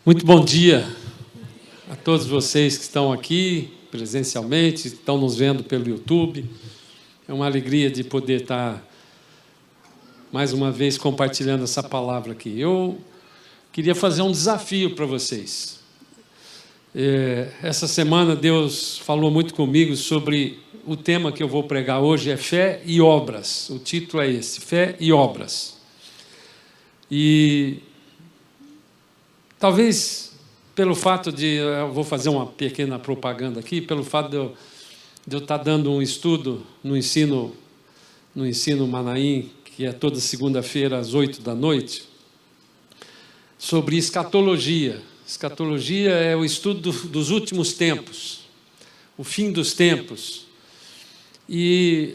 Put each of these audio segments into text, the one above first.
Muito bom dia a todos vocês que estão aqui presencialmente, estão nos vendo pelo YouTube. É uma alegria de poder estar mais uma vez compartilhando essa palavra aqui. Eu queria fazer um desafio para vocês. Essa semana Deus falou muito comigo sobre o tema que eu vou pregar hoje, é fé e obras. O título é esse, fé e obras. E talvez pelo fato eu vou fazer uma pequena propaganda aqui, pelo fato de eu estar dando um estudo no ensino Manaim, que é toda segunda-feira às 20h, sobre escatologia. Escatologia é o estudo dos últimos tempos, o fim dos tempos. E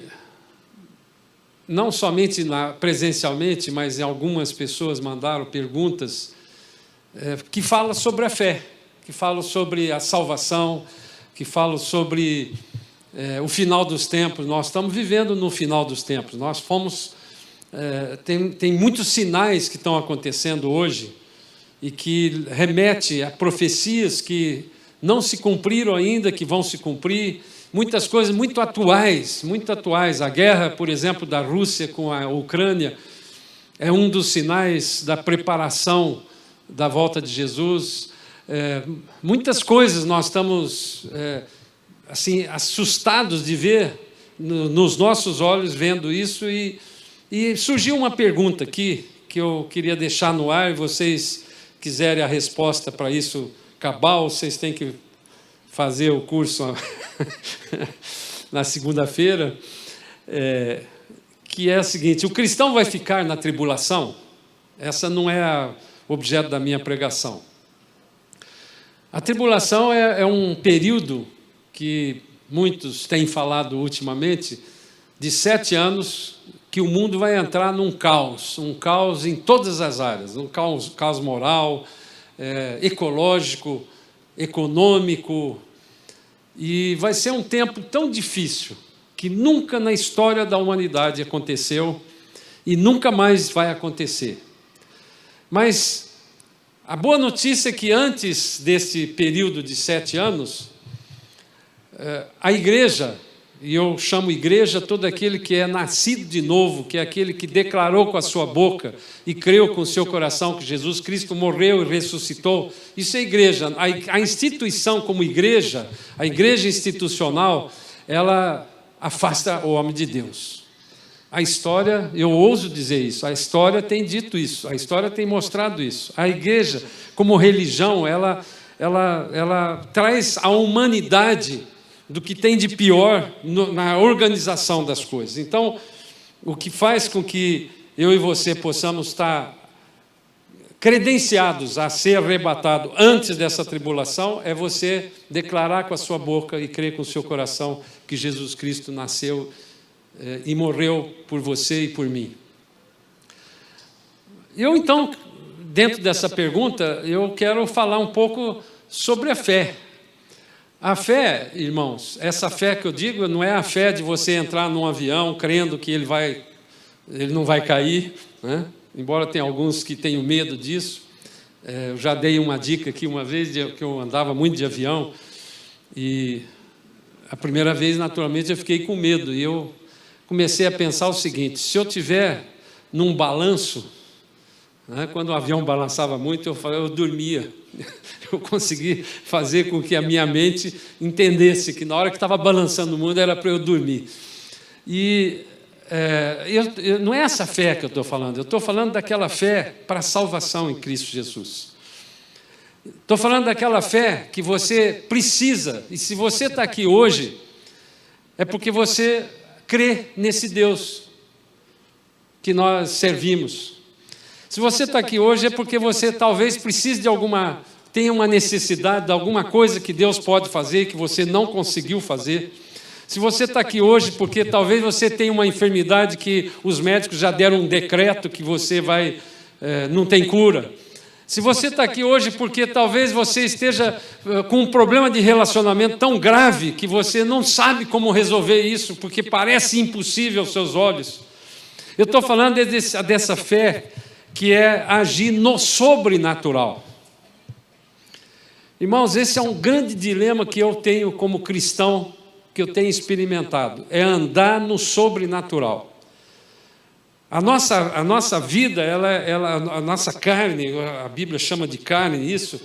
não somente presencialmente, mas algumas pessoas mandaram perguntas que falam sobre a fé, que falam sobre a salvação, que falam sobre o final dos tempos. Nós estamos vivendo no final dos tempos. Nós fomos... tem muitos sinais que estão acontecendo hoje e que remete a profecias que não se cumpriram ainda, que vão se cumprir. Muitas coisas muito atuais, muito atuais. A guerra, por exemplo, da Rússia com a Ucrânia é um dos sinais da preparação da volta de Jesus. Muitas coisas nós estamos assim, assustados de ver nos nossos olhos, vendo isso. E surgiu uma pergunta aqui que eu queria deixar no ar, e vocês quiserem a resposta para isso cabal, vocês têm que fazer o curso na segunda-feira, que é a seguinte: o cristão vai ficar na tribulação? Essa não é o objeto da minha pregação. A tribulação é um período que muitos têm falado ultimamente, de 7 anos, que o mundo vai entrar num caos, um caos em todas as áreas, um caos moral, ecológico, econômico, e vai ser um tempo tão difícil que nunca na história da humanidade aconteceu e nunca mais vai acontecer. Mas a boa notícia é que antes desse período de 7 anos, a igreja, e eu chamo igreja todo aquele que é nascido de novo, que é aquele que declarou com a sua boca e creu com o seu coração que Jesus Cristo morreu e ressuscitou. Isso é igreja. A instituição como igreja, a igreja institucional, ela afasta o homem de Deus. A história, eu ouso dizer isso, a história tem dito isso, a história tem mostrado isso. A igreja, como religião, ela traz a humanidade do que tem de pior na organização das coisas. Então, o que faz com que eu e você possamos estar credenciados a ser arrebatado antes dessa tribulação é você declarar com a sua boca e crer com o seu coração que Jesus Cristo nasceu e morreu por você e por mim. Eu, então, dentro dessa pergunta, eu quero falar um pouco sobre a fé. A fé, irmãos, essa fé que eu digo não é a fé de você entrar num avião crendo que ele não vai cair, né? Embora tenha alguns que tenham medo disso. Eu já dei uma dica aqui uma vez, que eu andava muito de avião, e a primeira vez, naturalmente, eu fiquei com medo, e eu comecei a pensar o seguinte: se eu estiver num balanço, né, quando o avião balançava muito, eu dormia. Eu consegui fazer com que a minha mente entendesse que na hora que estava balançando o mundo era para eu dormir. E não é essa fé que eu estou falando, eu estou falando daquela fé para a salvação em Cristo Jesus. Estou falando daquela fé que você precisa, e se você está aqui hoje, é porque você crê nesse Deus que nós servimos. Se você está aqui hoje é porque você talvez precise tenha uma necessidade de alguma coisa que Deus pode fazer que você não conseguiu fazer. Se você está aqui hoje porque talvez você tenha uma enfermidade que os médicos já deram um decreto que você não tem cura. Se você está aqui hoje porque talvez você esteja com um problema de relacionamento tão grave que você não sabe como resolver isso, porque parece impossível aos seus olhos. Eu estou falando dessa fé que é agir no sobrenatural. Irmãos, esse é um grande dilema que eu tenho como cristão, que eu tenho experimentado, é andar no sobrenatural. A nossa vida, a nossa carne, a Bíblia chama de carne isso,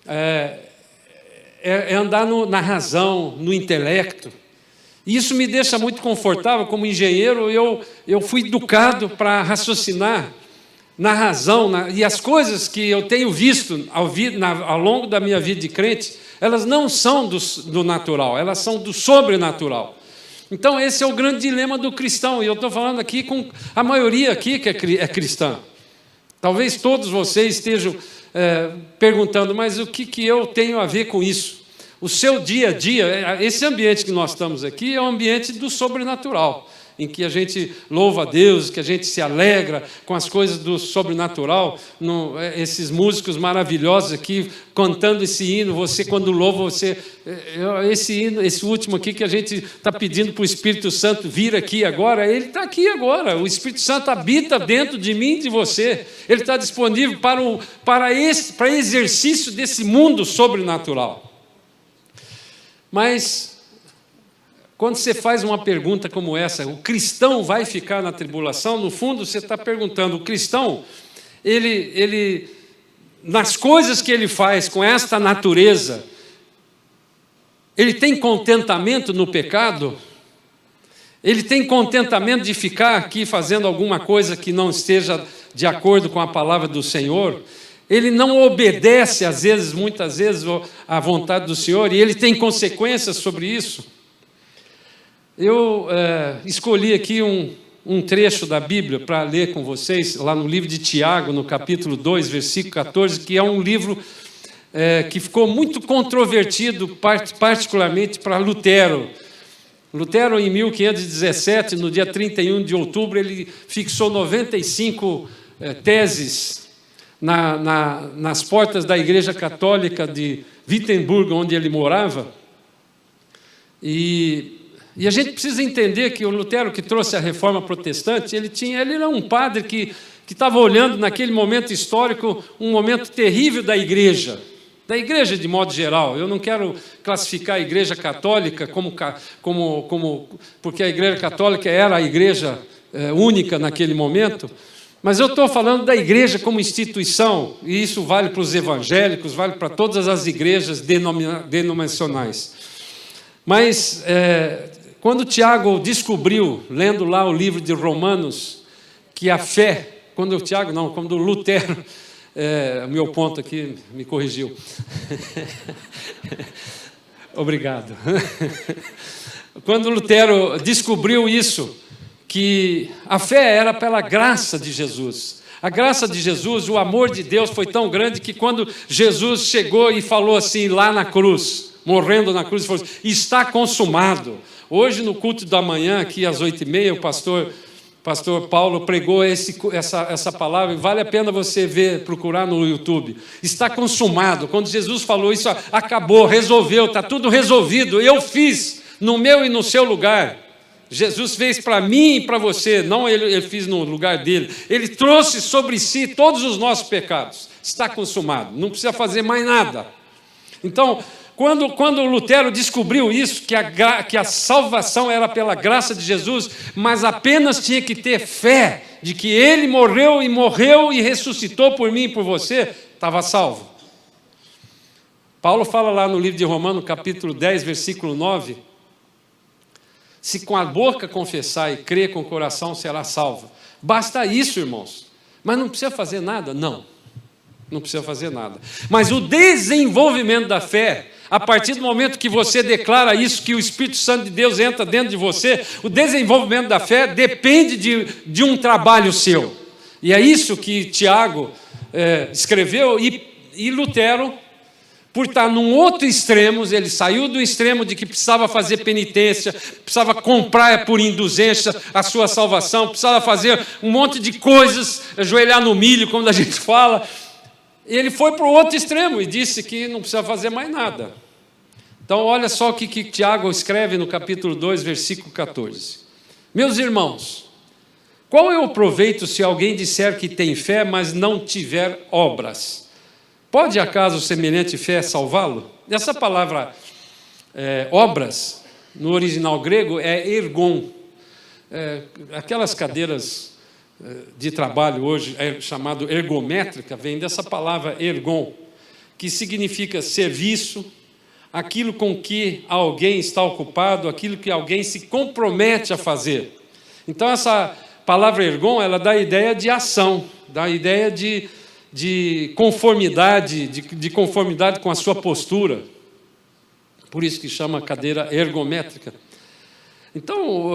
é andar na razão, no intelecto. E isso me deixa muito confortável. Como engenheiro, eu fui educado para raciocinar na razão, e as coisas que eu tenho visto ao longo da minha vida de crente, elas não são do natural, elas são do sobrenatural. Então esse é o grande dilema do cristão, e eu estou falando aqui com a maioria aqui que é cristã. Talvez todos vocês estejam perguntando, mas o que eu tenho a ver com isso? O seu dia a dia, esse ambiente que nós estamos aqui é um ambiente do sobrenatural, em que a gente louva a Deus, que a gente se alegra com as coisas do sobrenatural. Esses músicos maravilhosos aqui, cantando esse hino, você quando louva, esse hino, esse último aqui que a gente está pedindo para o Espírito Santo vir aqui agora, ele está aqui agora, o Espírito Santo habita dentro de mim e de você, ele está disponível para exercício desse mundo sobrenatural. Mas quando você faz uma pergunta como essa, o cristão vai ficar na tribulação? No fundo, você está perguntando, o cristão, ele nas coisas que ele faz com esta natureza, ele tem contentamento no pecado? Ele tem contentamento de ficar aqui fazendo alguma coisa que não esteja de acordo com a palavra do Senhor? Ele não obedece, muitas vezes, à vontade do Senhor, e ele tem consequências sobre isso? Eu escolhi aqui um trecho da Bíblia para ler com vocês, lá no livro de Tiago, no capítulo 2, versículo 14, que é um livro que ficou muito controvertido, particularmente para Lutero. Lutero, em 1517, no dia 31 de outubro, ele fixou 95 teses nas portas da Igreja Católica de Wittenberg, onde ele morava. E a gente precisa entender que o Lutero, que trouxe a reforma protestante, ele era um padre que estava olhando naquele momento histórico, um momento terrível da igreja de modo geral. Eu não quero classificar a Igreja Católica porque a Igreja Católica era a igreja única naquele momento, mas eu estou falando da igreja como instituição, e isso vale para os evangélicos, vale para todas as igrejas denominacionais. Mas quando Tiago descobriu, lendo lá o livro de Romanos, que a fé, quando Lutero, o meu ponto aqui me corrigiu. Obrigado. Quando Lutero descobriu isso, que a fé era pela graça de Jesus. A graça de Jesus, o amor de Deus foi tão grande que quando Jesus chegou e falou assim lá na cruz, morrendo na cruz, falou: está consumado. Hoje, no culto da manhã, aqui às 8h30, o pastor Paulo pregou essa palavra, e vale a pena você procurar no YouTube. Está consumado. Quando Jesus falou isso, acabou, resolveu, está tudo resolvido. Eu fiz no meu e no seu lugar. Jesus fez para mim e para você, não ele fez no lugar dele. Ele trouxe sobre si todos os nossos pecados. Está consumado, não precisa fazer mais nada. Então, quando Lutero descobriu isso, que a salvação era pela graça de Jesus, mas apenas tinha que ter fé de que ele morreu e ressuscitou por mim e por você, estava salvo. Paulo fala lá no livro de Romanos, capítulo 10, versículo 9, se com a boca confessar e crer com o coração, será salvo. Basta isso, irmãos. Mas não precisa fazer nada? Não precisa fazer nada. Mas o desenvolvimento da fé, a partir do momento que você declara isso, que o Espírito Santo de Deus entra dentro de você, o desenvolvimento da fé depende de um trabalho seu. E é isso que Tiago escreveu, e Lutero, por estar num outro extremo, ele saiu do extremo de que precisava fazer penitência, precisava comprar por indulgência a sua salvação, precisava fazer um monte de coisas, ajoelhar no milho, como a gente fala. Ele foi para o outro extremo e disse que não precisa fazer mais nada. Então, olha só o que Tiago escreve no capítulo 2, versículo 14. Meus irmãos, qual é o proveito se alguém disser que tem fé, mas não tiver obras? Pode acaso semelhante fé salvá-lo? Essa palavra obras, no original grego, é ergon. Aquelas cadeiras de trabalho hoje, chamado ergométrica, vem dessa palavra ergon, que significa serviço, aquilo com que alguém está ocupado, aquilo que alguém se compromete a fazer. Então, essa palavra ergon, ela dá a ideia de ação, dá a ideia de conformidade, de conformidade com a sua postura. Por isso que chama cadeira ergométrica. Então,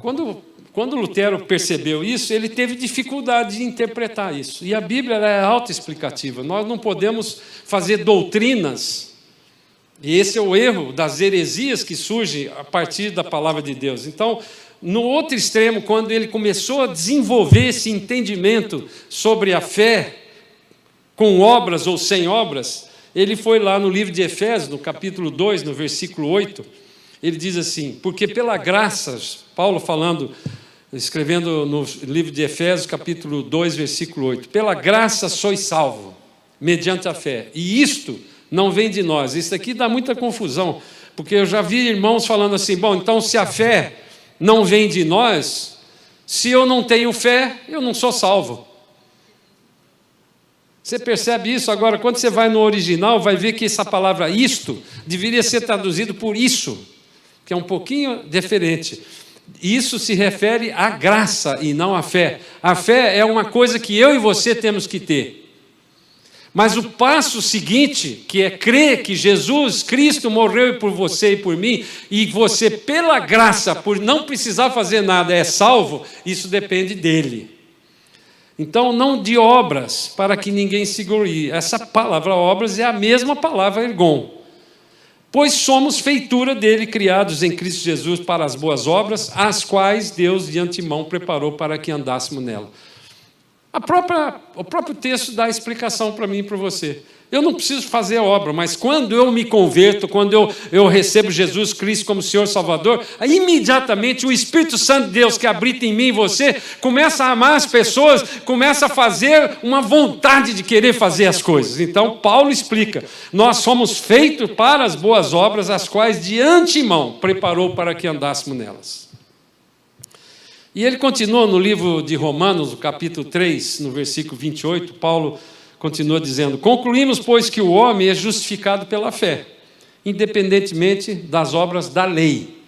quando Lutero percebeu isso, ele teve dificuldade de interpretar isso. E a Bíblia ela é autoexplicativa. Nós não podemos fazer doutrinas. E esse é o erro das heresias que surgem a partir da palavra de Deus. Então, no outro extremo, quando ele começou a desenvolver esse entendimento sobre a fé, com obras ou sem obras, ele foi lá no livro de Efésios, no capítulo 2, no versículo 8, ele diz assim, porque pela graça, Paulo falando, escrevendo no livro de Efésios, capítulo 2, versículo 8, pela graça sois salvo, mediante a fé, e isto não vem de nós. Isso aqui dá muita confusão, porque eu já vi irmãos falando assim, bom, então se a fé não vem de nós, se eu não tenho fé, eu não sou salvo. Você percebe isso? Agora, quando você vai no original, vai ver que essa palavra isto deveria ser traduzido por isso, que é um pouquinho diferente. Isso se refere à graça e não à fé. A fé é uma coisa que eu e você temos que ter. Mas o passo seguinte, que é crer que Jesus Cristo morreu por você e por mim, e você, pela graça, por não precisar fazer nada, é salvo, isso depende dele. Então, não de obras, para que ninguém se glorie. Essa palavra obras é a mesma palavra ergon. Pois somos feitura dele, criados em Cristo Jesus para as boas obras, as quais Deus de antemão preparou para que andássemos nela. O próprio texto dá explicação para mim e para você. Eu não preciso fazer a obra, mas quando eu me converto, quando eu recebo Jesus Cristo como Senhor Salvador, imediatamente o Espírito Santo de Deus que habita em mim e você começa a amar as pessoas, começa a fazer uma vontade de querer fazer as coisas. Então, Paulo explica, nós somos feitos para as boas obras, as quais de antemão preparou para que andássemos nelas. E ele continua no livro de Romanos, no capítulo 3, no versículo 28, Paulo continua dizendo, concluímos, pois, que o homem é justificado pela fé, independentemente das obras da lei.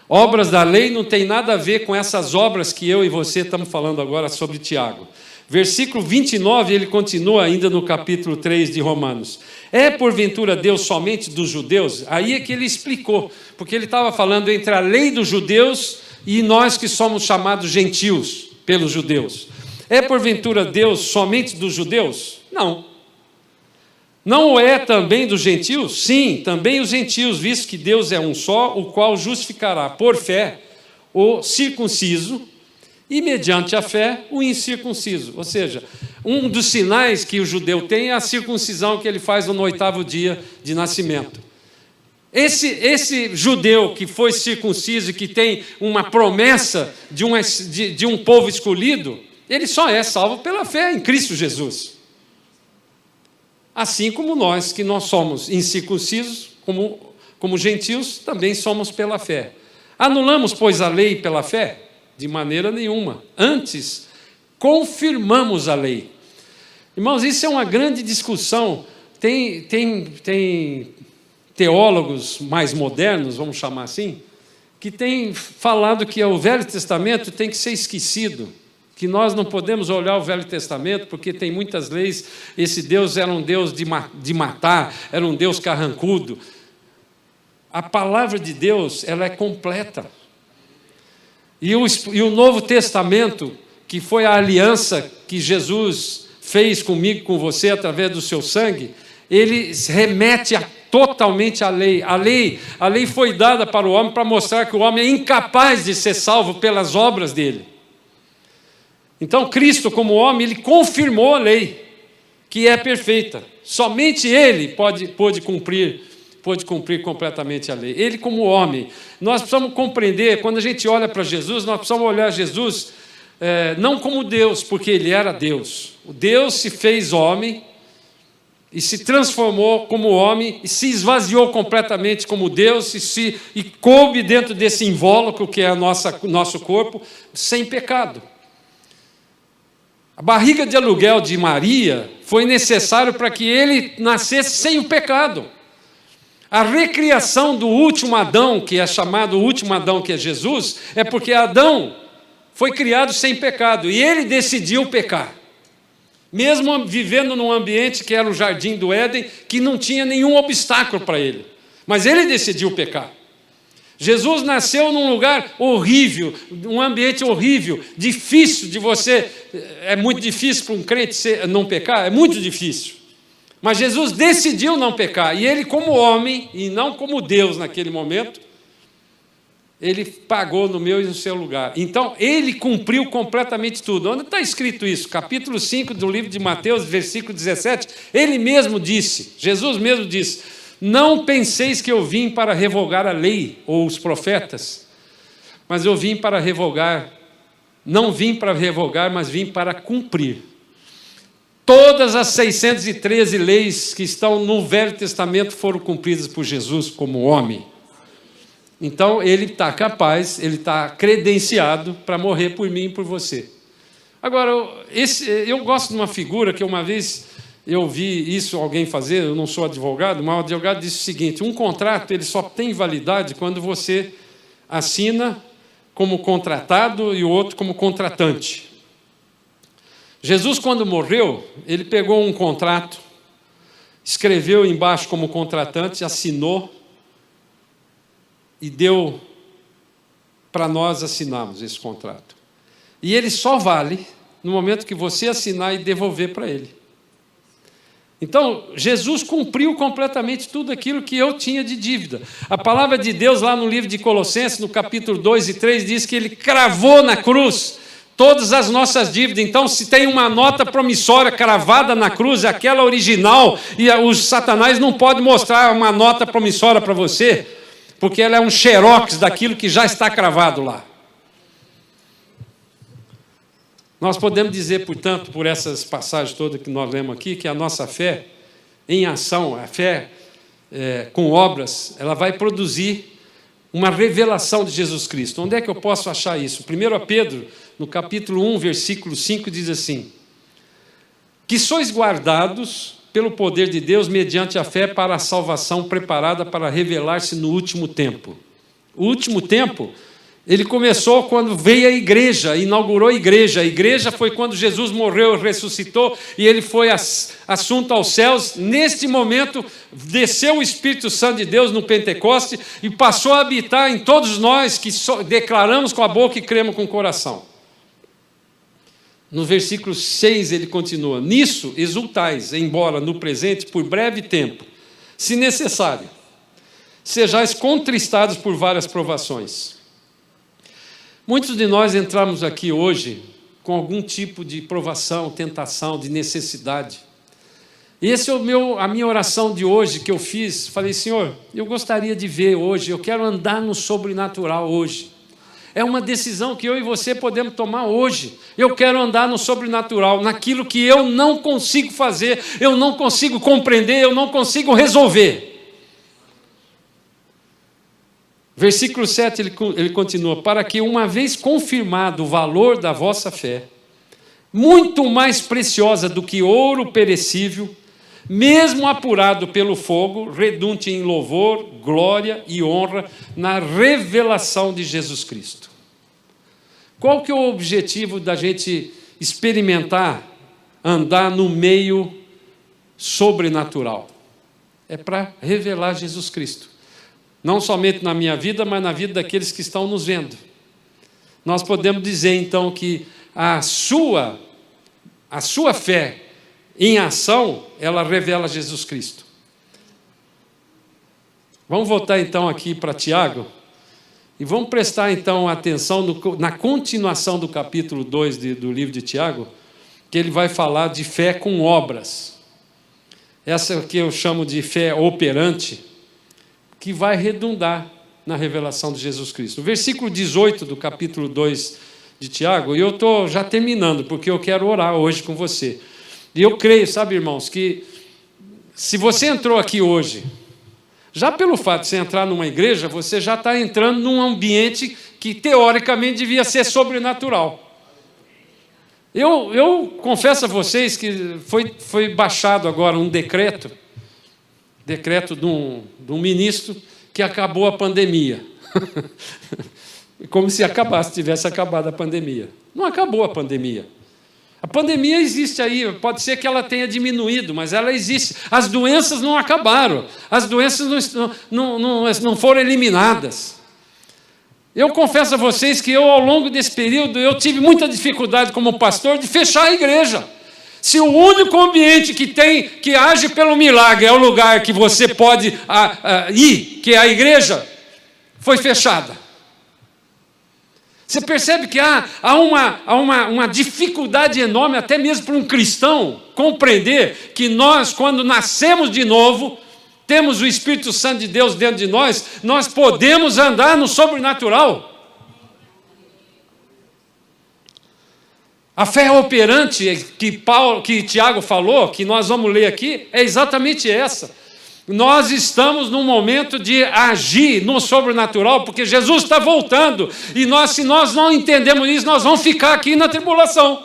Obras da lei não tem nada a ver com essas obras que eu e você estamos falando agora sobre Tiago. Versículo 29, ele continua ainda no capítulo 3 de Romanos. É porventura Deus somente dos judeus? Aí é que ele explicou, porque ele estava falando entre a lei dos judeus e nós que somos chamados gentios pelos judeus. É porventura Deus somente dos judeus? Não. Não é também dos gentios? Sim, também os gentios, visto que Deus é um só, o qual justificará por fé o circunciso e mediante a fé o incircunciso. Ou seja, um dos sinais que o judeu tem é a circuncisão que ele faz no 8º dia de nascimento. Esse judeu que foi circunciso e que tem uma promessa de um povo escolhido, ele só é salvo pela fé em Cristo Jesus. Assim como nós, que nós somos incircuncisos, como gentios, também somos pela fé. Anulamos, pois, a lei pela fé? De maneira nenhuma. Antes, confirmamos a lei. Irmãos, isso é uma grande discussão. Tem teólogos mais modernos, vamos chamar assim, que têm falado que o Velho Testamento tem que ser esquecido, que nós não podemos olhar o Velho Testamento porque tem muitas leis, esse Deus era um Deus de matar, era um Deus carrancudo. A palavra de Deus, ela é completa. E o Novo Testamento, que foi a aliança que Jesus fez comigo, com você, através do seu sangue, ele remete totalmente à lei. A lei foi dada para o homem para mostrar que o homem é incapaz de ser salvo pelas obras dele. Então, Cristo, como homem, ele confirmou a lei, que é perfeita. Somente ele pôde cumprir completamente a lei. Ele, como homem, nós precisamos compreender, quando a gente olha para Jesus, nós precisamos olhar Jesus não como Deus, porque ele era Deus. O Deus se fez homem e se transformou como homem, e se esvaziou completamente como Deus, e coube dentro desse invólucro que é nosso corpo, sem pecado. A barriga de aluguel de Maria foi necessário para que ele nascesse sem o pecado. A recriação do último Adão, que é chamado o último Adão, que é Jesus, é porque Adão foi criado sem pecado, e ele decidiu pecar. Mesmo vivendo num ambiente que era o jardim do Éden, que não tinha nenhum obstáculo para ele. Mas ele decidiu pecar. Jesus nasceu num lugar horrível, um ambiente horrível, difícil de você... É muito difícil para um crente não pecar? É muito difícil. Mas Jesus decidiu não pecar. E ele, como homem, e não como Deus naquele momento, ele pagou no meu e no seu lugar. Então, ele cumpriu completamente tudo. Onde está escrito isso? Capítulo 5 do livro de Mateus, versículo 17. Ele mesmo disse, Jesus mesmo disse: não penseis que eu vim para revogar a lei ou os profetas, mas eu vim para revogar, não vim para revogar, mas vim para cumprir. Todas as 613 leis que estão no Velho Testamento foram cumpridas por Jesus como homem. Então, ele está capaz, ele está credenciado para morrer por mim e por você. Agora, eu gosto de uma figura que uma vez eu vi isso alguém fazer, eu não sou advogado, mas o advogado disse o seguinte: um contrato ele só tem validade quando você assina como contratado e o outro como contratante. Jesus, quando morreu, ele pegou um contrato, escreveu embaixo como contratante, assinou e deu para nós assinarmos esse contrato. E ele só vale no momento que você assinar e devolver para ele. Então, Jesus cumpriu completamente tudo aquilo que eu tinha de dívida. A palavra de Deus, lá no livro de Colossenses, no capítulo 2 e 3, diz que ele cravou na cruz todas as nossas dívidas. Então, se tem uma nota promissória cravada na cruz, é aquela original, e os Satanás não podem mostrar uma nota promissória para você, porque ela é um xerox daquilo que já está cravado lá. Nós podemos dizer, portanto, por essas passagens todas que nós lemos aqui, que a nossa fé em ação, a fé com obras, ela vai produzir uma revelação de Jesus Cristo. Onde é que eu posso achar isso? 1 Pedro, no capítulo 1, versículo 5, diz assim: que sois guardados pelo poder de Deus mediante a fé para a salvação preparada para revelar-se no último tempo. O último tempo, ele começou quando veio a igreja, inaugurou a igreja. A igreja foi quando Jesus morreu, ressuscitou, e ele foi assunto aos céus. Neste momento, desceu o Espírito Santo de Deus no Pentecoste e passou a habitar em todos nós que declaramos com a boca e cremos com o coração. No versículo 6 ele continua: nisso exultais, embora no presente, por breve tempo, se necessário, sejais contristados por várias provações. Muitos de nós entramos aqui hoje com algum tipo de provação, tentação, de necessidade. Esse é a minha oração de hoje que eu fiz. Falei: Senhor, eu gostaria de ver hoje, eu quero andar no sobrenatural hoje. É uma decisão que eu e você podemos tomar hoje. Eu quero andar no sobrenatural, naquilo que eu não consigo fazer, eu não consigo compreender, eu não consigo resolver. Versículo 7, ele continua: para que, uma vez confirmado o valor da vossa fé, muito mais preciosa do que ouro perecível, mesmo apurado pelo fogo, redunde em louvor, glória e honra na revelação de Jesus Cristo. Qual que é o objetivo da gente experimentar, andar no meio sobrenatural? É para revelar Jesus Cristo. Não somente na minha vida, mas na vida daqueles que estão nos vendo. Nós podemos dizer, então, que a sua fé em ação, ela revela Jesus Cristo. Vamos voltar, então, aqui para Tiago, e vamos prestar, então, atenção na continuação do capítulo 2 do livro de Tiago, que ele vai falar de fé com obras. Essa que eu chamo de fé operante, que vai redundar na revelação de Jesus Cristo. O versículo 18 do capítulo 2 de Tiago, e eu estou já terminando, porque eu quero orar hoje com você. E eu creio, sabe, irmãos, que se você entrou aqui hoje, já pelo fato de você entrar numa igreja, você já está entrando num ambiente que, teoricamente, devia ser sobrenatural. Eu confesso a vocês que foi baixado agora um decreto de um ministro que acabou a pandemia. Como se tivesse acabado a pandemia. Não acabou a pandemia. A pandemia existe aí, pode ser que ela tenha diminuído, mas ela existe. As doenças não acabaram, as doenças não foram eliminadas. Eu confesso a vocês que ao longo desse período, eu tive muita dificuldade como pastor de fechar a igreja. Se o único ambiente que age pelo milagre é o lugar que você pode ir, que é a igreja, foi fechada. Você percebe que há uma dificuldade enorme, até mesmo para um cristão, compreender que nós, quando nascemos de novo, temos o Espírito Santo de Deus dentro de nós, nós podemos andar no sobrenatural. A fé operante que Tiago falou, que nós vamos ler aqui, é exatamente essa. Nós estamos num momento de agir no sobrenatural, porque Jesus está voltando, e se nós não entendemos isso, nós vamos ficar aqui na tribulação.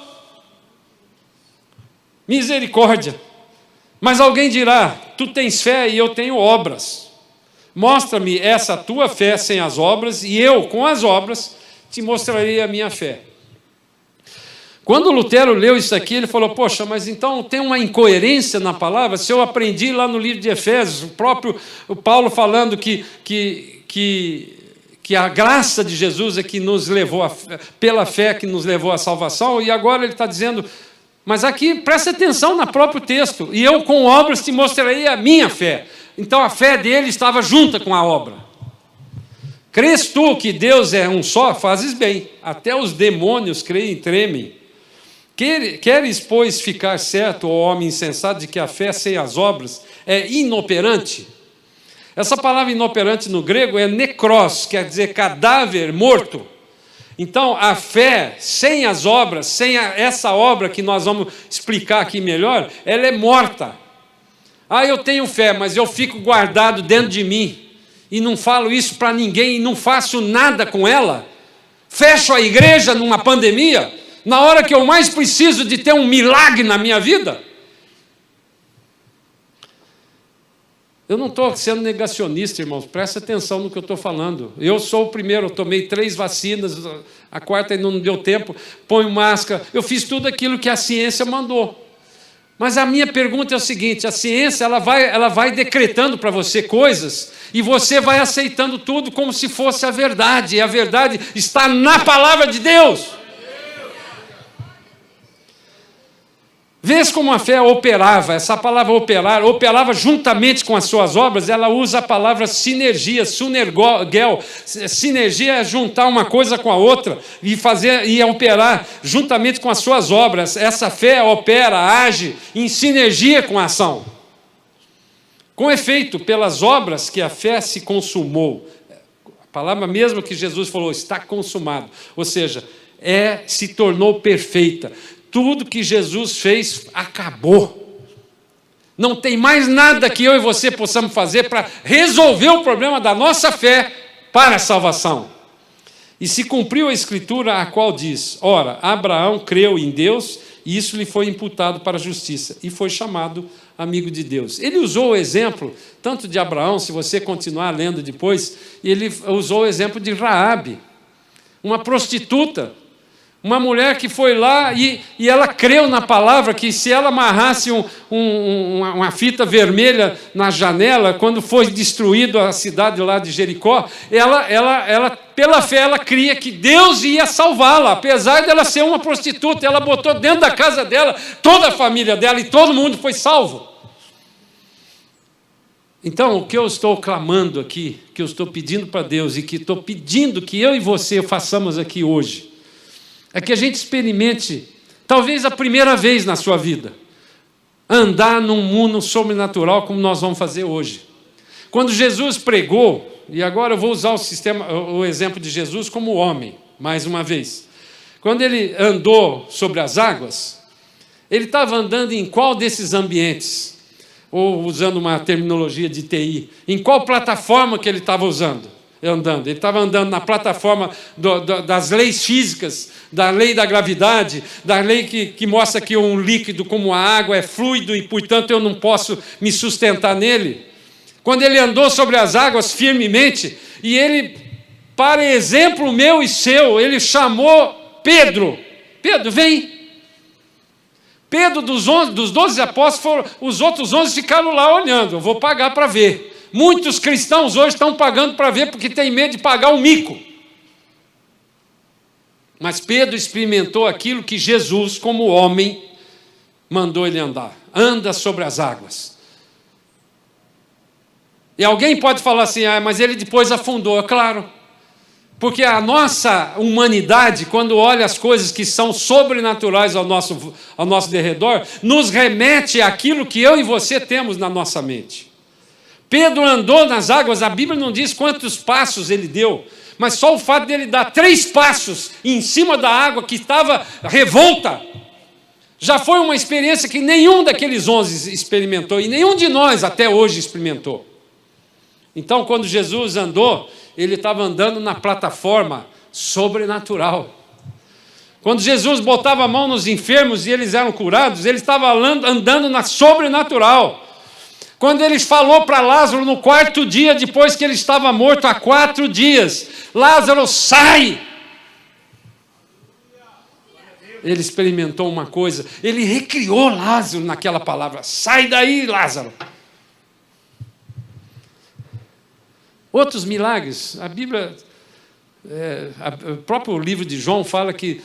Misericórdia. Mas alguém dirá, tu tens fé e eu tenho obras. Mostra-me essa tua fé sem as obras, e eu, com as obras, te mostrarei a minha fé. Quando Lutero leu isso aqui, ele falou, poxa, mas então tem uma incoerência na palavra? Se eu aprendi lá no livro de Efésios, o próprio Paulo falando que a graça de Jesus é que nos levou, pela fé que nos levou à salvação, e agora ele está dizendo, mas aqui presta atenção no próprio texto, e eu com obras te mostrarei a minha fé. Então a fé dele estava junta com a obra. Crês tu que Deus é um só? Fazes bem, até os demônios creem e tremem. Queres, pois, ficar certo, ó homem insensato, de que a fé sem as obras é inoperante? Essa palavra inoperante no grego é necros, quer dizer cadáver morto. Então, a fé sem as obras, sem essa obra que nós vamos explicar aqui melhor, ela é morta. Eu tenho fé, mas eu fico guardado dentro de mim, e não falo isso para ninguém, e não faço nada com ela. Fecho a igreja numa pandemia, na hora que eu mais preciso de ter um milagre na minha vida. Eu não estou sendo negacionista, irmãos, presta atenção no que eu estou falando. Eu sou o primeiro, eu tomei 3 vacinas, a 4ª ainda não deu tempo, ponho máscara, eu fiz tudo aquilo que a ciência mandou. Mas a minha pergunta é o seguinte, a ciência ela vai decretando para você coisas, e você vai aceitando tudo como se fosse a verdade, e a verdade está na palavra de Deus. Vês como a fé operava, essa palavra operava juntamente com as suas obras, ela usa a palavra sinergia, sunergel. Sinergia é juntar uma coisa com a outra e operar juntamente com as suas obras. Essa fé opera, age em sinergia com a ação. Com efeito, pelas obras que a fé se consumou. A palavra mesmo que Jesus falou, está consumado. Ou seja, se tornou perfeita. Tudo que Jesus fez acabou. Não tem mais nada que eu e você possamos fazer para resolver o problema da nossa fé para a salvação. E se cumpriu a Escritura, a qual diz, ora, Abraão creu em Deus, e isso lhe foi imputado para a justiça, e foi chamado amigo de Deus. Ele usou o exemplo, tanto de Abraão, se você continuar lendo depois, ele usou o exemplo de Raabe, uma prostituta, uma mulher que foi lá e ela creu na palavra que se ela amarrasse uma fita vermelha na janela, quando foi destruída a cidade lá de Jericó, ela pela fé, ela cria que Deus ia salvá-la, apesar dela ser uma prostituta, ela botou dentro da casa dela toda a família dela e todo mundo foi salvo. Então, o que eu estou clamando aqui, que eu estou pedindo para Deus e que estou pedindo que eu e você façamos aqui hoje, é que a gente experimente, talvez a primeira vez na sua vida, andar num mundo sobrenatural como nós vamos fazer hoje. Quando Jesus pregou, e agora eu vou usar o exemplo de Jesus como homem, mais uma vez. Quando ele andou sobre as águas, ele estava andando em qual desses ambientes? Ou usando uma terminologia de TI, em qual plataforma que ele estava andando? Ele estava andando na plataforma das leis físicas, da lei da gravidade, da lei que mostra que um líquido como a água é fluido e, portanto, eu não posso me sustentar nele. Quando ele andou sobre as águas firmemente, e ele, para exemplo meu e seu, ele chamou Pedro. Pedro, vem. Pedro, dos 12 apóstolos, os outros 11 ficaram lá olhando. Eu vou pagar para ver. Muitos cristãos hoje estão pagando para ver porque tem medo de pagar um mico. Mas Pedro experimentou aquilo que Jesus, como homem, mandou ele andar. Anda sobre as águas. E alguém pode falar assim, mas ele depois afundou. É claro. Porque a nossa humanidade, quando olha as coisas que são sobrenaturais ao nosso derredor, nos remete àquilo que eu e você temos na nossa mente. Pedro andou nas águas, a Bíblia não diz quantos passos ele deu, mas só o fato dele dar 3 passos em cima da água que estava revolta, já foi uma experiência que nenhum daqueles 11 experimentou, e nenhum de nós até hoje experimentou. Então, quando Jesus andou, ele estava andando na plataforma sobrenatural. Quando Jesus botava a mão nos enfermos e eles eram curados, ele estava andando na sobrenatural. Quando ele falou para Lázaro no 4º dia, depois que ele estava morto há 4 dias, Lázaro, sai! Ele experimentou uma coisa, ele recriou Lázaro naquela palavra, sai daí, Lázaro! Outros milagres, a Bíblia, o próprio livro de João fala que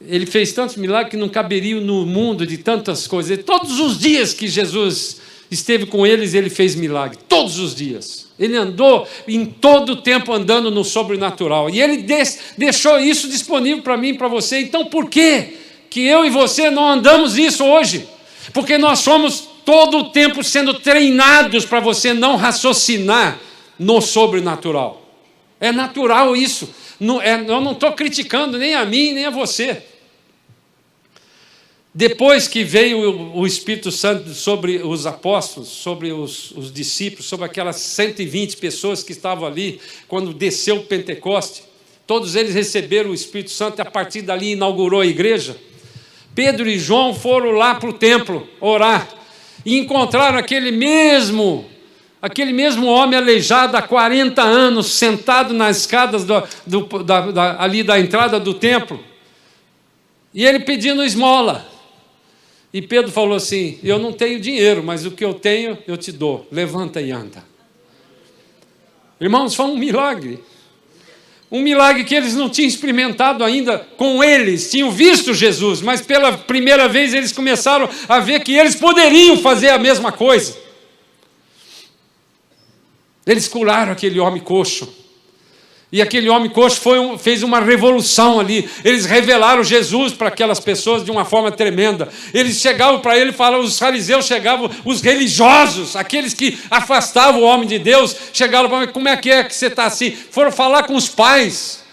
ele fez tantos milagres que não caberiam no mundo de tantas coisas. E todos os dias que Jesus esteve com eles, ele fez milagre, todos os dias. Ele andou em todo o tempo andando no sobrenatural. E ele deixou isso disponível para mim e para você. Então por que eu e você não andamos isso hoje? Porque nós somos todo o tempo sendo treinados para você não raciocinar no sobrenatural. É natural isso. Eu não estou criticando nem a mim, nem a você. Depois que veio o Espírito Santo sobre os apóstolos, sobre os discípulos, sobre aquelas 120 pessoas que estavam ali, quando desceu o Pentecoste, todos eles receberam o Espírito Santo e a partir dali inaugurou a igreja. Pedro e João foram lá para o templo orar e encontraram aquele mesmo homem aleijado há 40 anos, sentado nas escadas ali da entrada do templo, e ele pedindo esmola. E Pedro falou assim, eu não tenho dinheiro, mas o que eu tenho, eu te dou. Levanta e anda. Irmãos, foi um milagre. Um milagre que eles não tinham experimentado ainda com eles. Tinham visto Jesus, mas pela primeira vez eles começaram a ver que eles poderiam fazer a mesma coisa. Eles curaram aquele homem coxo. E aquele homem coxo fez uma revolução ali. Eles revelaram Jesus para aquelas pessoas de uma forma tremenda. Eles chegavam para ele e falavam, os fariseus chegavam, os religiosos, aqueles que afastavam o homem de Deus, chegaram para ele, como é que você está assim? Foram falar com os pais.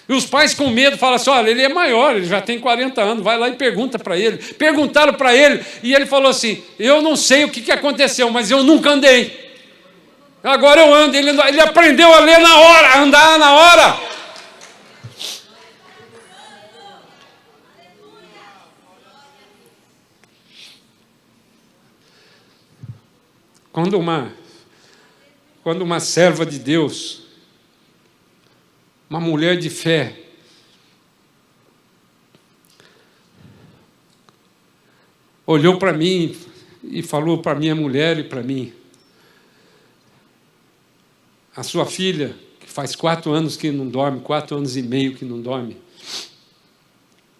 E os pais com medo falaram assim, olha, ele é maior, ele já tem 40 anos, vai lá e pergunta para ele. Perguntaram para ele e ele falou assim, eu não sei o que aconteceu, mas eu nunca andei. Agora eu ando, ele aprendeu a ler na hora, a andar na hora. Quando uma serva de Deus, uma mulher de fé, olhou para mim e falou para minha mulher e para mim, a sua filha, que faz 4 anos que não dorme, 4 anos e meio que não dorme,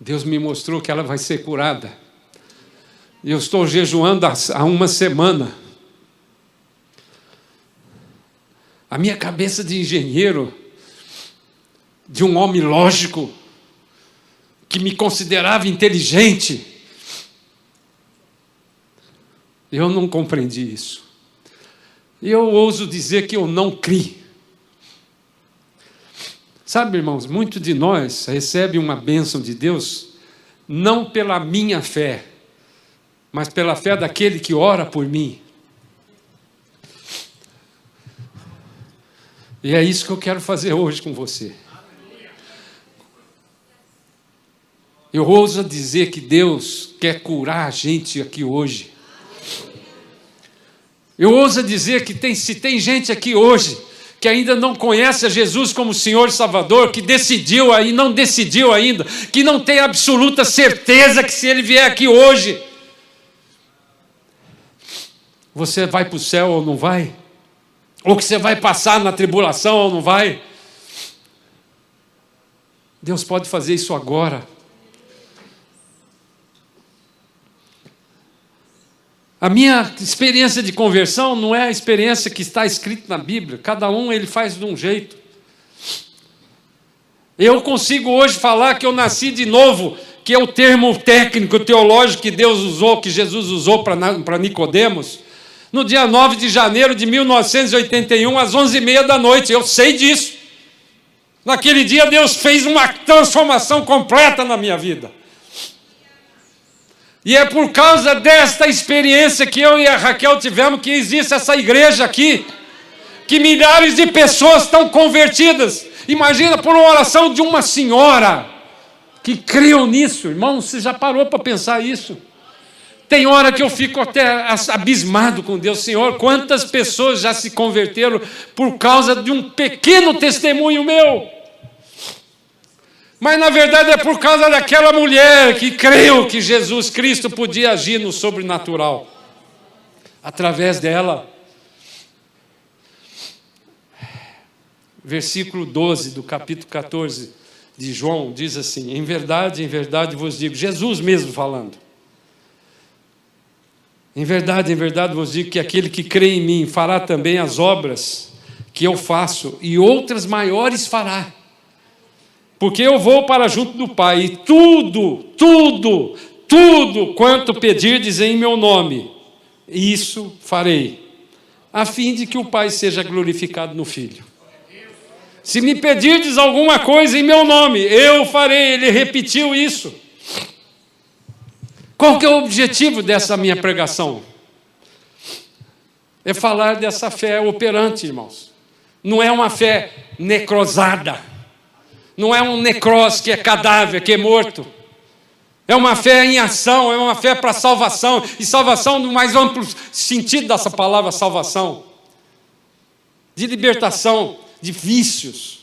Deus me mostrou que ela vai ser curada. E eu estou jejuando há 1 semana. A minha cabeça de engenheiro, de um homem lógico, que me considerava inteligente, eu não compreendi isso. Eu ouso dizer que eu não criei. Sabe, irmãos, muito de nós recebe uma bênção de Deus, não pela minha fé, mas pela fé daquele que ora por mim. E é isso que eu quero fazer hoje com você. Eu ouso dizer que Deus quer curar a gente aqui hoje. Eu ouso dizer que se tem gente aqui hoje que ainda não conhece a Jesus como Senhor e Salvador, que decidiu aí, não decidiu ainda, que não tem absoluta certeza que se ele vier aqui hoje, você vai para o céu ou não vai? Ou que você vai passar na tribulação ou não vai? Deus pode fazer isso agora. A minha experiência de conversão não é a experiência que está escrita na Bíblia. Cada um ele faz de um jeito. Eu consigo hoje falar que eu nasci de novo, que é o termo técnico, teológico que Deus usou, que Jesus usou para Nicodemos, no dia 9 de janeiro de 1981, às 11h30 da noite. Eu sei disso. Naquele dia Deus fez uma transformação completa na minha vida. E é por causa desta experiência que eu e a Raquel tivemos que existe essa igreja aqui, que milhares de pessoas estão convertidas. Imagina por uma oração de uma senhora que creu nisso. Irmão, você já parou para pensar isso? Tem hora que eu fico até abismado com Deus. Senhor, quantas pessoas já se converteram por causa de um pequeno testemunho meu? Mas, na verdade, é por causa daquela mulher que creu que Jesus Cristo podia agir no sobrenatural. Através dela. Versículo 12 do capítulo 14 de João diz assim: em verdade vos digo, Jesus mesmo falando. Em verdade vos digo que aquele que crê em mim fará também as obras que eu faço, e outras maiores fará. Porque eu vou para junto do Pai, e tudo quanto pedirdes em meu nome, isso farei, a fim de que o Pai seja glorificado no Filho. Se me pedirdes alguma coisa em meu nome, eu farei. Ele repetiu isso. Qual que é o objetivo dessa minha pregação? É falar dessa fé operante, irmãos. Não é uma fé necrosada. Não é um necrose que é cadáver, que é morto. É uma fé em ação, é uma fé para salvação. E salvação no mais amplo sentido dessa palavra salvação. De libertação de vícios.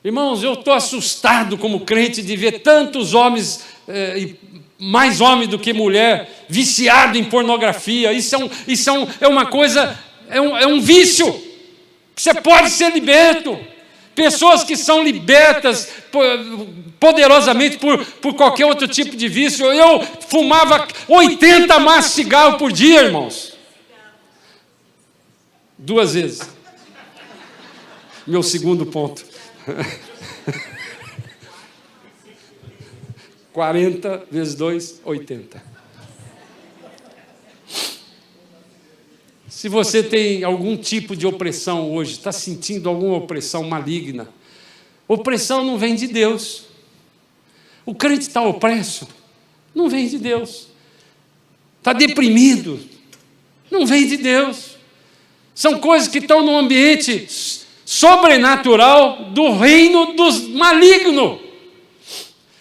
Irmãos, eu estou assustado como crente de ver tantos homens, mais homem do que mulher, viciado em pornografia. Isso é uma coisa, é um vício. Você pode ser liberto. Pessoas que são libertas poderosamente por qualquer outro tipo de vício. Eu fumava 80 maços de cigarro por dia, irmãos. 2 vezes. Meu segundo ponto. 40 vezes 2, 80. Se você tem algum tipo de opressão hoje, está sentindo alguma opressão maligna, opressão não vem de Deus. O crente está opresso, não vem de Deus. Está deprimido, não vem de Deus. São coisas que estão no ambiente sobrenatural do reino dos malignos.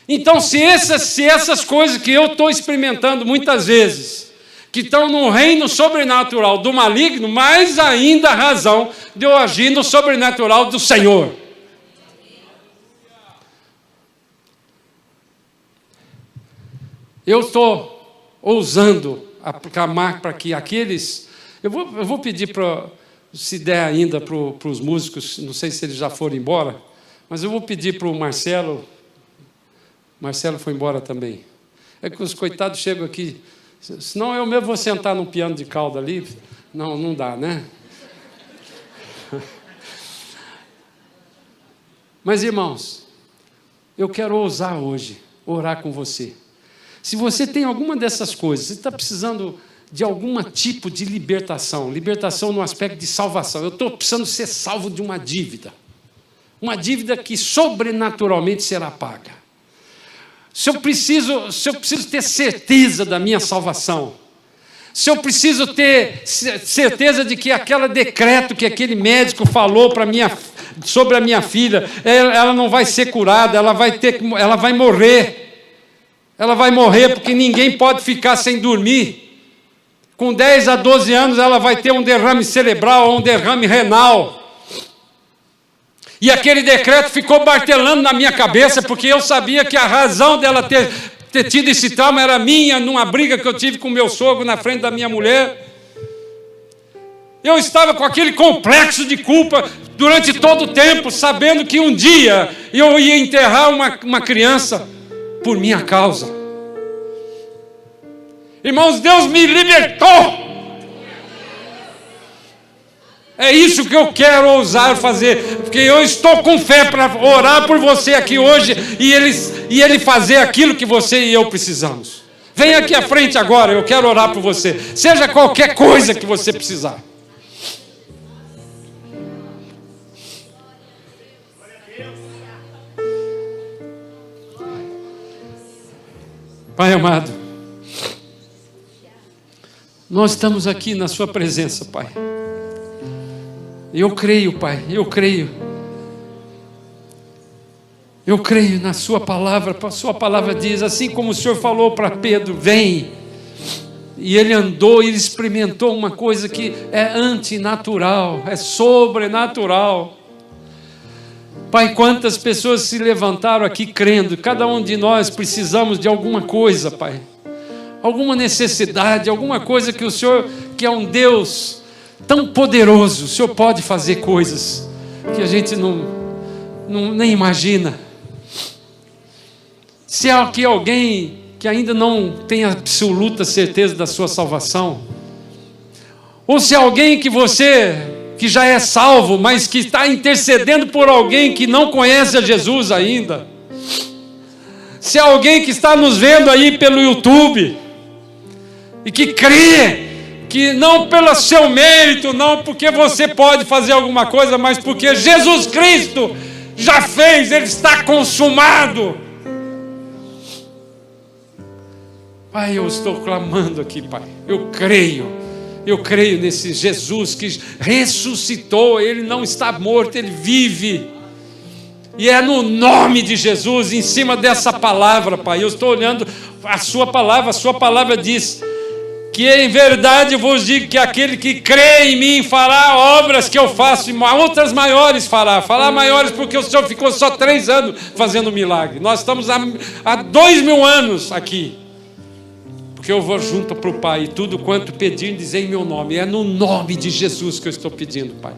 Então, se essas coisas que eu estou experimentando muitas vezes, que estão no reino sobrenatural do maligno, mais ainda a razão de eu agir no sobrenatural do Senhor. Eu estou ousando clamar para que aqueles... Eu vou pedir, se der ainda para os músicos, não sei se eles já foram embora, mas eu vou pedir para o Marcelo foi embora também. É que os coitados chegam aqui, senão eu mesmo vou sentar no piano de cauda ali, não dá, né? Mas, irmãos, eu quero ousar hoje, orar com você. Se você tem alguma dessas coisas, você está precisando de algum tipo de libertação no aspecto de salvação. Eu estou precisando ser salvo de uma dívida que sobrenaturalmente será paga. Se eu preciso ter certeza da minha salvação, se eu preciso ter certeza de que aquele decreto que aquele médico falou para minha sobre a minha filha, ela não vai ser curada, ela vai morrer. Ela vai morrer porque ninguém pode ficar sem dormir. Com 10 a 12 anos ela vai ter um derrame cerebral ou um derrame renal. E aquele decreto ficou martelando na minha cabeça, porque eu sabia que a razão dela ter tido esse trauma era minha, numa briga que eu tive com meu sogro na frente da minha mulher. Eu estava com aquele complexo de culpa durante todo o tempo, sabendo que um dia eu ia enterrar uma criança por minha causa. Irmãos, Deus me libertou. É isso que eu quero ousar fazer, porque eu estou com fé para orar por você aqui hoje e ele fazer aquilo que você e eu precisamos. Venha aqui à frente agora, eu quero orar por você, seja qualquer coisa que você precisar. Pai amado, nós estamos aqui na sua presença, Pai. Eu creio, Pai, eu creio na sua palavra. A sua palavra diz, assim como o Senhor falou para Pedro, vem. E ele andou e ele experimentou uma coisa que é antinatural, é sobrenatural. Pai, quantas pessoas se levantaram aqui crendo, cada um de nós precisamos de alguma coisa, Pai. Alguma necessidade, alguma coisa que o Senhor, que é um Deus tão poderoso, o Senhor pode fazer coisas que a gente nem imagina. Se há aqui alguém que ainda não tem absoluta certeza da sua salvação, ou se há alguém que já é salvo, mas que está intercedendo por alguém que não conhece a Jesus ainda, se há alguém que está nos vendo aí pelo YouTube e que crê que não pelo seu mérito, não porque você pode fazer alguma coisa, mas porque Jesus Cristo já fez, Ele está consumado. Pai, eu estou clamando aqui, Pai, eu creio nesse Jesus que ressuscitou, Ele não está morto, Ele vive. E é no nome de Jesus, em cima dessa palavra, Pai, eu estou olhando a sua palavra diz que em verdade eu vos digo que aquele que crê em mim fará obras que eu faço, e outras maiores fará maiores porque o Senhor ficou só 3 anos fazendo milagre. Nós estamos há 2000 anos aqui, porque eu vou junto para o Pai, e tudo quanto pedir, dizer em meu nome. É no nome de Jesus que eu estou pedindo, Pai.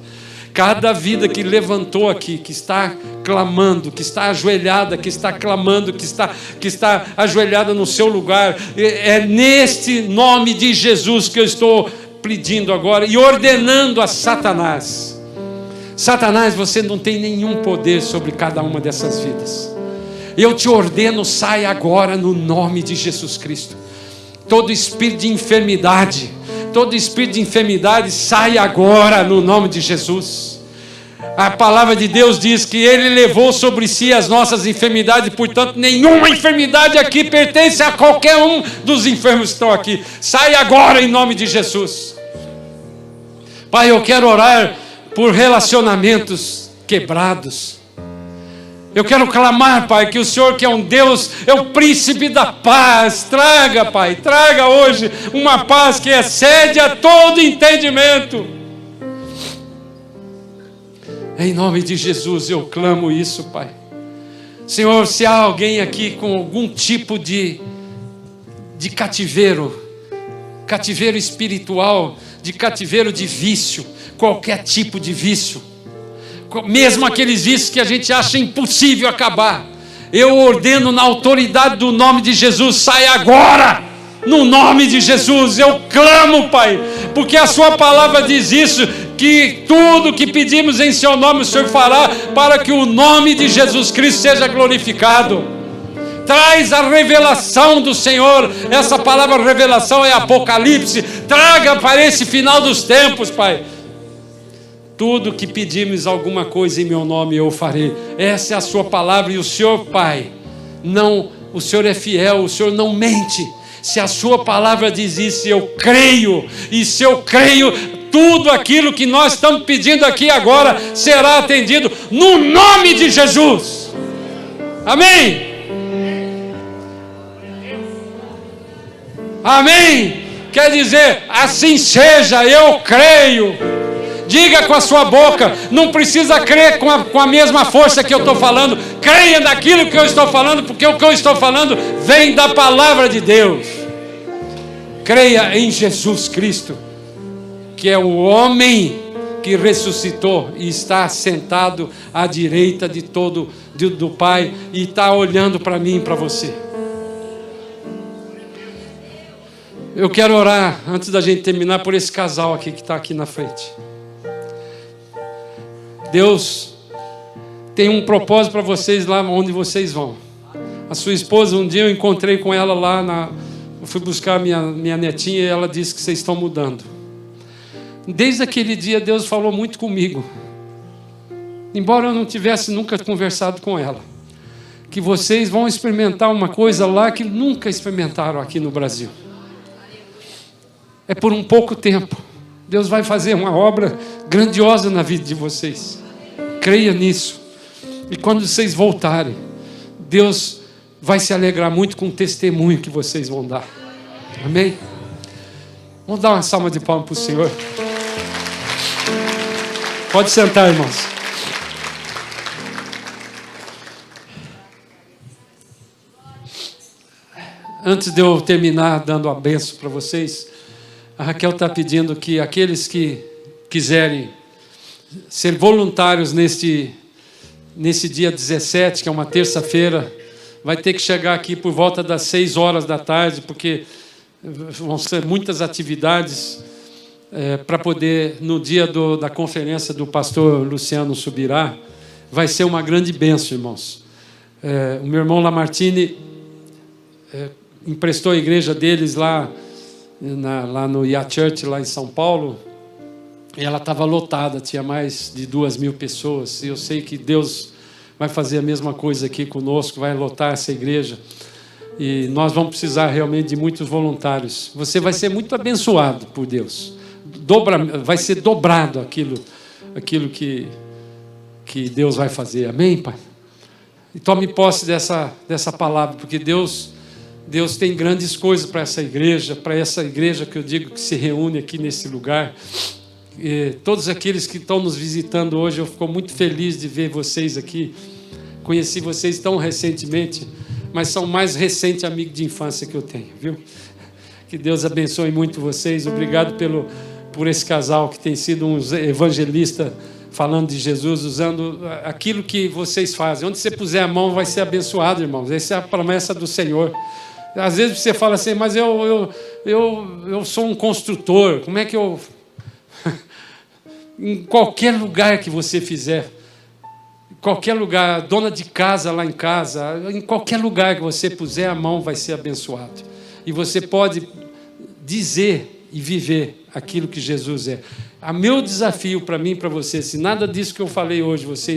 Cada vida que levantou aqui, que está clamando, que está ajoelhada, que está clamando, que está ajoelhada no seu lugar, é neste nome de Jesus que eu estou pedindo agora e ordenando a Satanás. Satanás, você não tem nenhum poder sobre cada uma dessas vidas. Eu te ordeno, sai agora no nome de Jesus Cristo. Todo espírito de enfermidade, sai agora no nome de Jesus. A palavra de Deus diz que Ele levou sobre si as nossas enfermidades, portanto nenhuma enfermidade aqui pertence a qualquer um dos enfermos que estão aqui. Sai agora em nome de Jesus. Pai, eu quero orar por relacionamentos quebrados. Eu quero clamar, Pai, que o Senhor, que é um Deus, é o príncipe da paz, traga, Pai, traga hoje uma paz que excede a todo entendimento. Em nome de Jesus eu clamo isso, Pai. Senhor, se há alguém aqui com algum tipo de cativeiro espiritual, de cativeiro de vício, qualquer tipo de vício, mesmo aqueles vícios que a gente acha impossível acabar, eu ordeno na autoridade do nome de Jesus, sai agora, no nome de Jesus, eu clamo, Pai, porque a sua palavra diz isso, que tudo que pedimos em seu nome o Senhor fará, para que o nome de Jesus Cristo seja glorificado. Traz a revelação do Senhor, essa palavra revelação é Apocalipse, traga para esse final dos tempos, Pai. Tudo que pedimos alguma coisa em meu nome eu farei. Essa é a sua palavra e o Senhor, Pai, o Senhor é fiel, o Senhor não mente. Se a sua palavra diz isso, eu creio. E se eu creio, tudo aquilo que nós estamos pedindo aqui agora será atendido no nome de Jesus. Amém? Amém? Quer dizer, assim seja, eu creio. Diga com a sua boca, não precisa crer com a mesma força que eu estou falando. Creia naquilo que eu estou falando, porque o que eu estou falando vem da palavra de Deus. Creia em Jesus Cristo, que é o homem que ressuscitou e está sentado à direita de todo do Pai e está olhando para mim e para você. Eu quero orar, antes da gente terminar, por esse casal aqui que está aqui na frente. Deus tem um propósito para vocês lá onde vocês vão. A sua esposa, um dia eu encontrei com ela lá, eu fui buscar minha netinha e ela disse que vocês estão mudando. Desde aquele dia Deus falou muito comigo, embora eu não tivesse nunca conversado com ela, que vocês vão experimentar uma coisa lá que nunca experimentaram aqui no Brasil. É por um pouco tempo. Deus vai fazer uma obra grandiosa na vida de vocês. Creia nisso. E quando vocês voltarem, Deus vai se alegrar muito com o testemunho que vocês vão dar. Amém? Vamos dar uma salva de palmas para o Senhor. Pode sentar, irmãos. Antes de eu terminar dando a bênção para vocês, a Raquel está pedindo que aqueles que quiserem ser voluntários nesse dia 17, que é uma terça-feira, vai ter que chegar aqui por volta das 6 horas da tarde, porque vão ser muitas atividades para poder, no dia da conferência do pastor Luciano Subirá, vai ser uma grande bênção, irmãos. O meu irmão Lamartine emprestou a igreja deles lá no Yacht Church, lá em São Paulo, e ela estava lotada, tinha mais de 2.000 pessoas, e eu sei que Deus vai fazer a mesma coisa aqui conosco, vai lotar essa igreja, e nós vamos precisar realmente de muitos voluntários. Você vai ser muito abençoado por Deus, vai ser dobrado aquilo que Deus vai fazer, amém, Pai? E tome posse dessa palavra, porque Deus tem grandes coisas para essa igreja que eu digo que se reúne aqui nesse lugar. E todos aqueles que estão nos visitando hoje, eu fico muito feliz de ver vocês aqui. Conheci vocês tão recentemente, mas são mais recente amigo de infância que eu tenho, viu? Que Deus abençoe muito vocês. Obrigado por esse casal que tem sido um evangelista falando de Jesus, usando aquilo que vocês fazem. Onde você puser a mão vai ser abençoado, irmãos. Essa é a promessa do Senhor. Às vezes você fala assim, mas eu sou um construtor, como é que eu... Em qualquer lugar que você fizer, qualquer lugar, dona de casa lá em casa, em qualquer lugar que você puser a mão vai ser abençoado. E você pode dizer e viver aquilo que Jesus é. O meu desafio para mim e para você, se nada disso que eu falei hoje você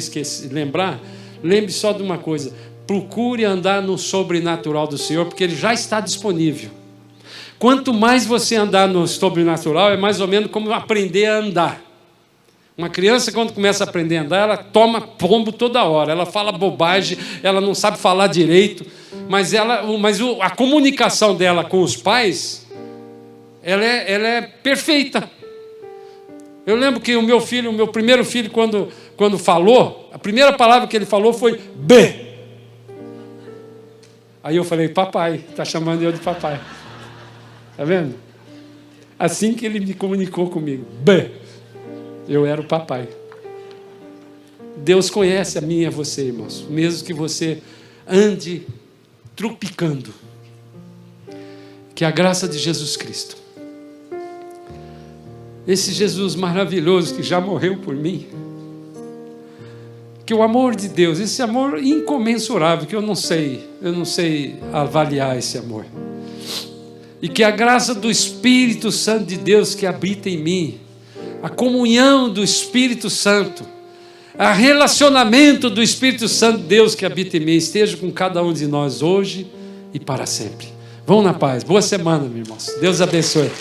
lembrar, lembre só de uma coisa: procure andar no sobrenatural do Senhor, porque Ele já está disponível. Quanto mais você andar no sobrenatural, é mais ou menos como aprender a andar. Uma criança, quando começa a aprender a andar, ela toma pombo toda hora, ela fala bobagem, ela não sabe falar direito, mas a comunicação dela com os pais, ela é perfeita. Eu lembro que o meu primeiro filho, quando falou, a primeira palavra que ele falou foi B. Aí eu falei, papai, está chamando eu de papai. Está vendo? Assim que ele me comunicou comigo, B, eu era o papai. Deus conhece a mim e a você, irmãos, mesmo que você ande tropicando. Que a graça de Jesus Cristo, esse Jesus maravilhoso que já morreu por mim, que o amor de Deus, esse amor incomensurável, que eu não sei avaliar esse amor, e que a graça do Espírito Santo de Deus que habita em mim, a comunhão do Espírito Santo, o relacionamento do Espírito Santo de Deus que habita em mim, esteja com cada um de nós hoje e para sempre. Vão na paz. Boa semana, meus irmãos. Deus abençoe.